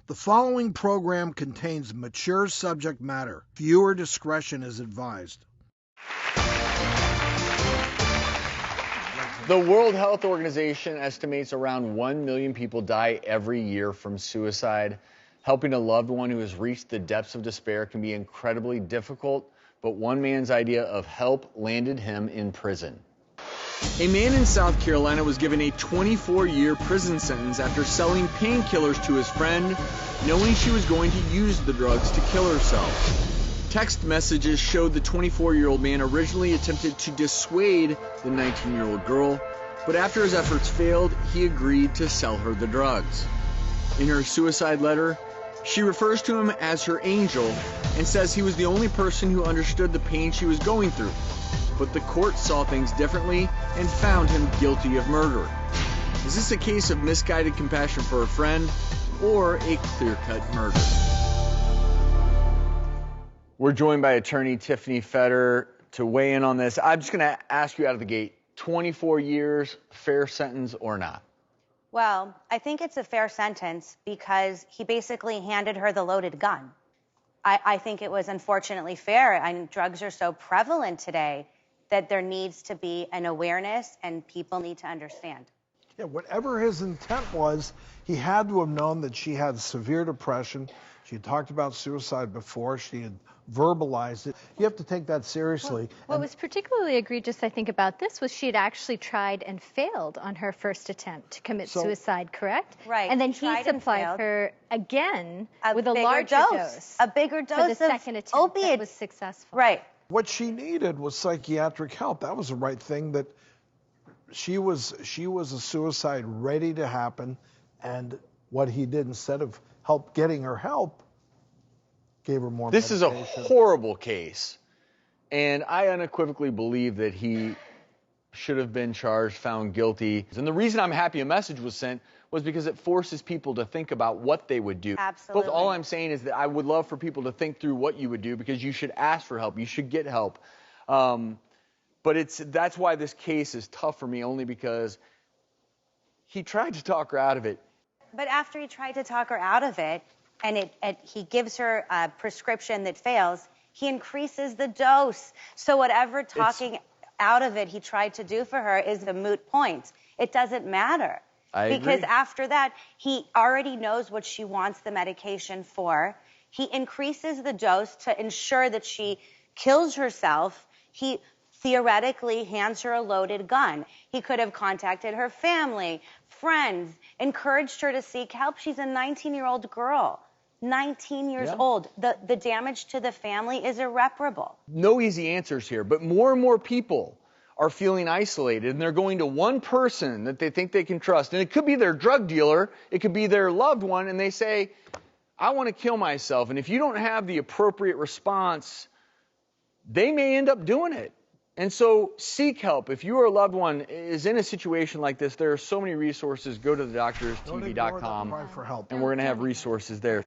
The following program contains mature subject matter. Viewer discretion is advised. The World Health Organization estimates around 1 million people die every year from suicide. Helping a loved one who has reached the depths of despair can be incredibly difficult, but one man's idea of help landed him in prison. A man in South Carolina was given a 24-year prison sentence after selling painkillers to his friend, knowing she was going to use the drugs to kill herself. Text messages showed the 24-year-old man originally attempted to dissuade the 19-year-old girl, but after his efforts failed, he agreed to sell her the drugs. In her suicide letter, she refers to him as her angel and says he was the only person who understood the pain she was going through. But the court saw things differently and found him guilty of murder. Is this a case of misguided compassion for a friend or a clear-cut murder? We're joined by attorney Tiffany Feder to weigh in on this. I'm just going to ask you out of the gate, 24 years, fair sentence or not? Well, I think it's a fair sentence because he basically handed her the loaded gun. I think it was unfortunately fair, and drugs are so prevalent today that there needs to be an awareness and people need to understand. Yeah, whatever his intent was, he had to have known that she had severe depression. She had talked about suicide before. She had verbalized it. You have to take that seriously. What was particularly egregious, I think, about this was she had actually tried and failed on her first attempt to commit suicide, correct? Right. And then he supplied her again with a larger dose. A bigger dose for the second attempt opiates. that was successful. Right. What she needed was psychiatric help. That was the right thing. That she was a suicide ready to happen, and what he did instead of getting her help, gave her more This medication. is a horrible case, and I unequivocally believe that he should have been charged, found guilty. And the reason I'm happy a message was sent was because it forces people to think about what they would do. Absolutely. But all I'm saying is that I would love for people to think through what you would do, because you should ask for help. You should get help. But that's why this case is tough for me, only because he tried to talk her out of it. But after he tried to talk her out of it, and he gives her a prescription that fails, he increases the dose. So whatever talking out of it he tried to do for her is a moot point. It doesn't matter. Because after that, he already knows what she wants the medication for. He increases the dose to ensure that she kills herself. He theoretically hands her a loaded gun. He could have contacted her family, friends, encouraged her to seek help. She's a 19-year-old girl, 19 years old. The damage to the family is irreparable. No easy answers here, but more and more people are feeling isolated, and they're going to one person that they think they can trust. And it could be their drug dealer, it could be their loved one, and they say, I want to kill myself. And if you don't have the appropriate response, they may end up doing it. And so seek help. If your loved one is in a situation like this, there are so many resources. Go to thedoctorstv.com, for help. and we're going to have resources there.